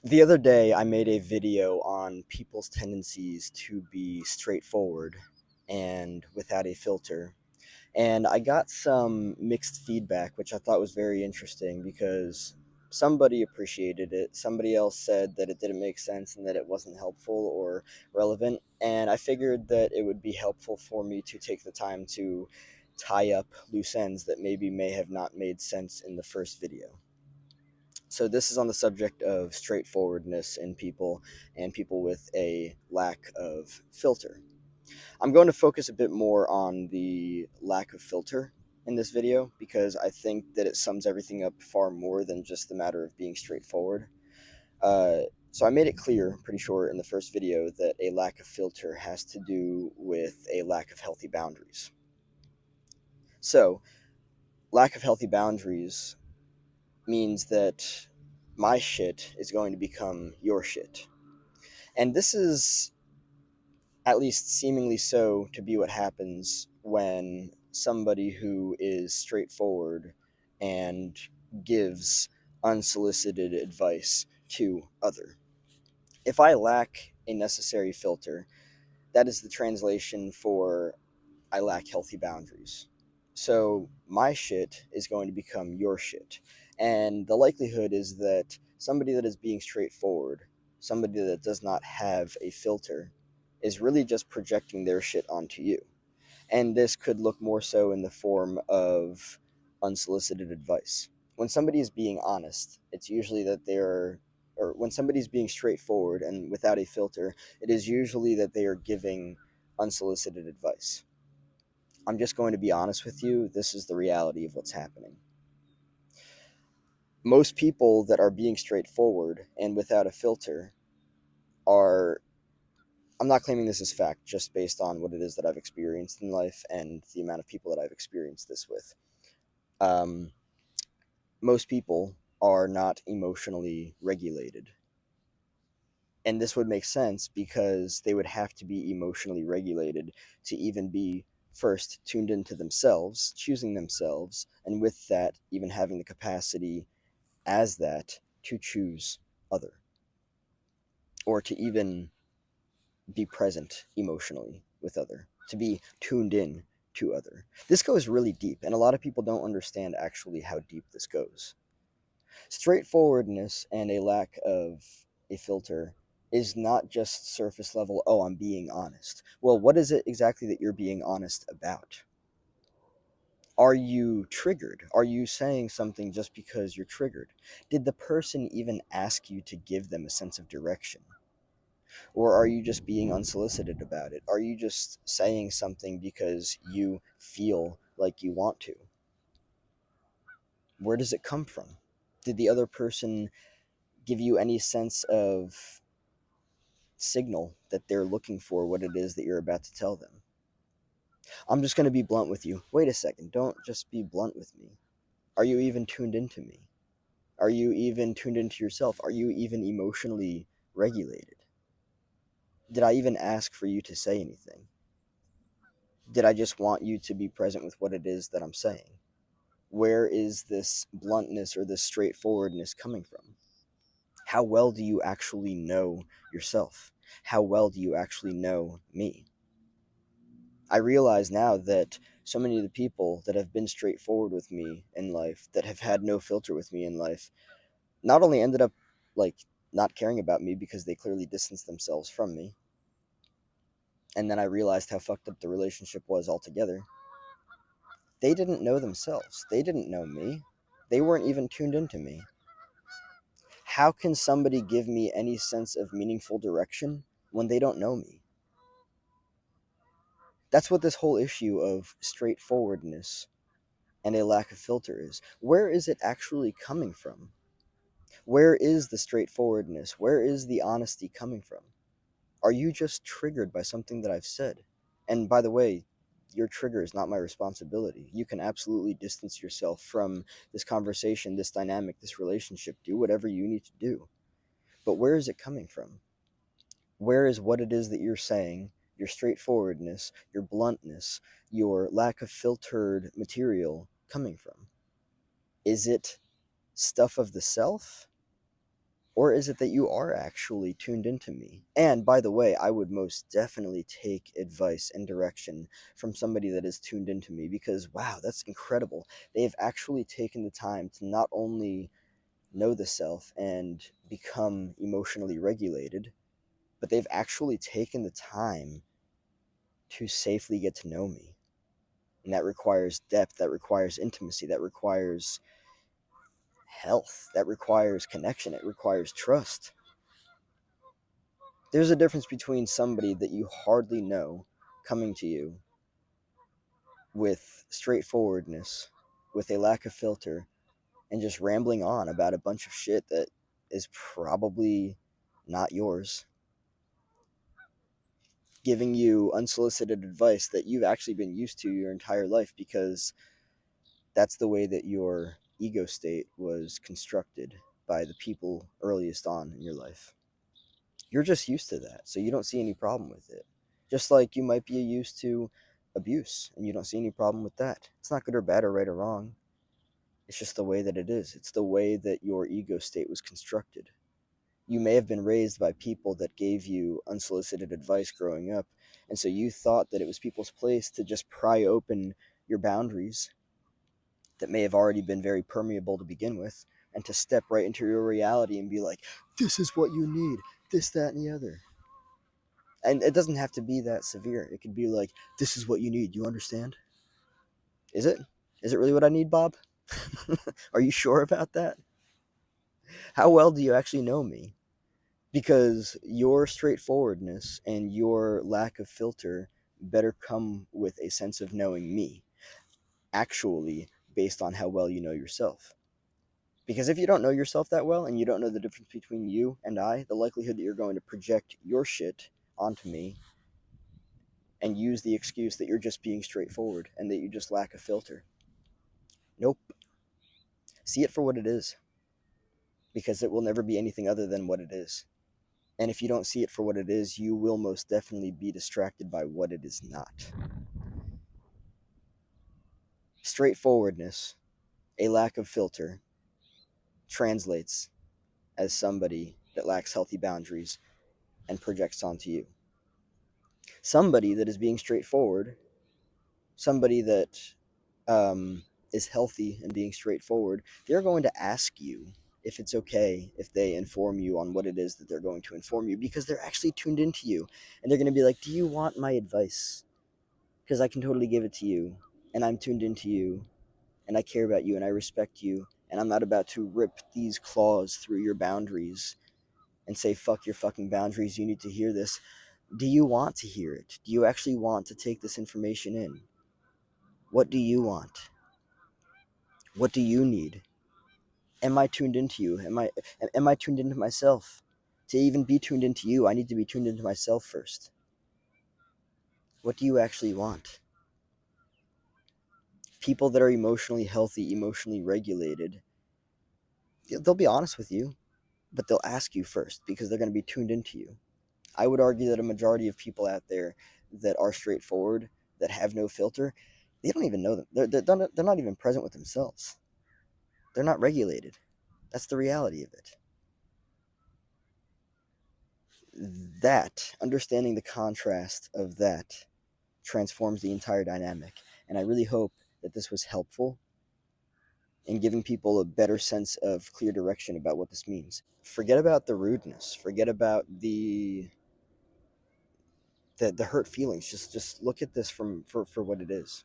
The other day, I made a video on people's tendencies to be straightforward and without a filter. And I got some mixed feedback, which I thought was very interesting because somebody appreciated it. Somebody else said that it didn't make sense and that it wasn't helpful or relevant. And I figured that it would be helpful for me to take the time to tie up loose ends that maybe may have not made sense in the first video. So this is on the subject of straightforwardness in people and people with a lack of filter. I'm going to focus a bit more on the lack of filter in this video because I think that it sums everything up far more than just the matter of being straightforward. Uh, so I made it clear, pretty sure, in the first video that a lack of filter has to do with a lack of healthy boundaries. So, lack of healthy boundaries means that my shit is going to become your shit. And this is, at least seemingly so, to be what happens when somebody who is straightforward and gives unsolicited advice to other. If I lack a necessary filter, that is the translation for I lack healthy boundaries. So my shit is going to become your shit. And the likelihood is that somebody that is being straightforward, somebody that does not have a filter, is really just projecting their shit onto you. And this could look more so in the form of unsolicited advice. When somebody is being honest, it's usually that they're, or when somebody's being straightforward and without a filter, it is usually that they are giving unsolicited advice. I'm just going to be honest with you. This is the reality of what's happening. Most people that are being straightforward and without a filter are, I'm not claiming this as fact, just based on what it is that I've experienced in life and the amount of people that I've experienced this with. Um, most people are not emotionally regulated. And this would make sense because they would have to be emotionally regulated to even be first tuned into themselves, choosing themselves, and with that, even having the capacity as that to choose other or to even be present emotionally with other, to be tuned in to other. This goes really deep, and a lot of people don't understand actually how deep this goes. Straightforwardness and a lack of a filter is not just surface level, oh, I'm being honest. Well, what is it exactly that you're being honest about? Are you triggered? Are you saying something just because you're triggered? Did the person even ask you to give them a sense of direction? Or are you just being unsolicited about it? Are you just saying something because you feel like you want to? Where does it come from? Did the other person give you any sense of signal that they're looking for what it is that you're about to tell them? I'm just going to be blunt with you. Wait a second. Don't just be blunt with me. Are you even tuned into me? Are you even tuned into yourself? Are you even emotionally regulated? Did I even ask for you to say anything? Did I just want you to be present with what it is that I'm saying? Where is this bluntness or this straightforwardness coming from? How well do you actually know yourself? How well do you actually know me? I realize now that so many of the people that have been straightforward with me in life, that have had no filter with me in life, not only ended up like not caring about me because they clearly distanced themselves from me, and then I realized how fucked up the relationship was altogether. They didn't know themselves. They didn't know me. They weren't even tuned into me. How can somebody give me any sense of meaningful direction when they don't know me? That's what this whole issue of straightforwardness and a lack of filter is. Where is it actually coming from? Where is the straightforwardness? Where is the honesty coming from? Are you just triggered by something that I've said? And by the way, your trigger is not my responsibility. You can absolutely distance yourself from this conversation, this dynamic, this relationship. Do whatever you need to do. But where is it coming from? Where is what it is that you're saying, your straightforwardness, your bluntness, your lack of filtered material coming from? Is it stuff of the self? Or is it that you are actually tuned into me? And by the way, I would most definitely take advice and direction from somebody that is tuned into me because, wow, that's incredible. They've actually taken the time to not only know the self and become emotionally regulated, but they've actually taken the time to safely get to know me. And that requires depth, that requires intimacy, that requires health, that requires connection, it requires trust. There's a difference between somebody that you hardly know coming to you with straightforwardness, with a lack of filter, and just rambling on about a bunch of shit that is probably not yours, giving you unsolicited advice that you've actually been used to your entire life because that's the way that your ego state was constructed by the people earliest on in your life. You're just used to that, so you don't see any problem with it. Just like you might be used to abuse and you don't see any problem with that. It's not good or bad or right or wrong. It's just the way that it is. It's the way that your ego state was constructed. You may have been raised by people that gave you unsolicited advice growing up, and so you thought that it was people's place to just pry open your boundaries that may have already been very permeable to begin with, and to step right into your reality and be like, this is what you need, this, that, and the other. And it doesn't have to be that severe. It could be like, this is what you need. You understand? Is it? Is it really what I need, Bob? Are you sure about that? How well do you actually know me? Because your straightforwardness and your lack of filter better come with a sense of knowing me, actually, based on how well you know yourself. Because if you don't know yourself that well and you don't know the difference between you and I, the likelihood that you're going to project your shit onto me and use the excuse that you're just being straightforward and that you just lack a filter. Nope. See it for what it is, because it will never be anything other than what it is. And if you don't see it for what it is, you will most definitely be distracted by what it is not. Straightforwardness, a lack of filter, translates as somebody that lacks healthy boundaries and projects onto you. Somebody that is being straightforward, somebody that is healthy and being straightforward, they're going to ask you if it's okay if they inform you on what it is that they're going to inform you, because they're actually tuned into you and they're going to be like, do you want my advice? Because I can totally give it to you, and I'm tuned into you, and I care about you, and I respect you, and I'm not about to rip these claws through your boundaries and say, fuck your fucking boundaries, you need to hear this. Do you want to hear it? Do you actually want to take this information in? What do you want? What do you need? Am I tuned into you? Am I tuned into myself? To even be tuned into you, I need to be tuned into myself first. What do you actually want? People that are emotionally healthy, emotionally regulated, they'll be honest with you, but they'll ask you first because they're going to be tuned into you. I would argue that a majority of people out there that are straightforward, that have no filter, they don't even know them. They're not even present with themselves. They're not regulated. That's the reality of it. That, understanding the contrast of that, transforms the entire dynamic. And I really hope that this was helpful in giving people a better sense of clear direction about what this means. Forget about the rudeness. Forget about the hurt feelings. Just look at this for what it is.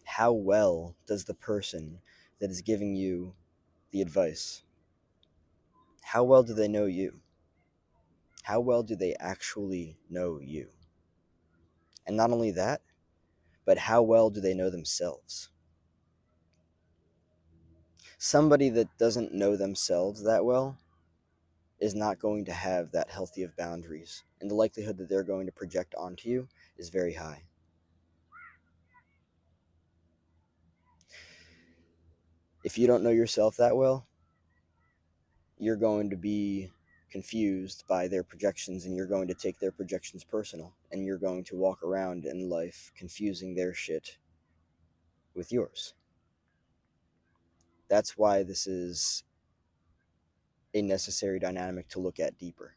How well does the person that is giving you the advice, how well do they know you? How well do they actually know you? And not only that, but how well do they know themselves? Somebody that doesn't know themselves that well is not going to have that healthy of boundaries, and the likelihood that they're going to project onto you is very high. If you don't know yourself that well, you're going to be confused by their projections, and you're going to take their projections personal, and you're going to walk around in life confusing their shit with yours. That's why this is a necessary dynamic to look at deeper.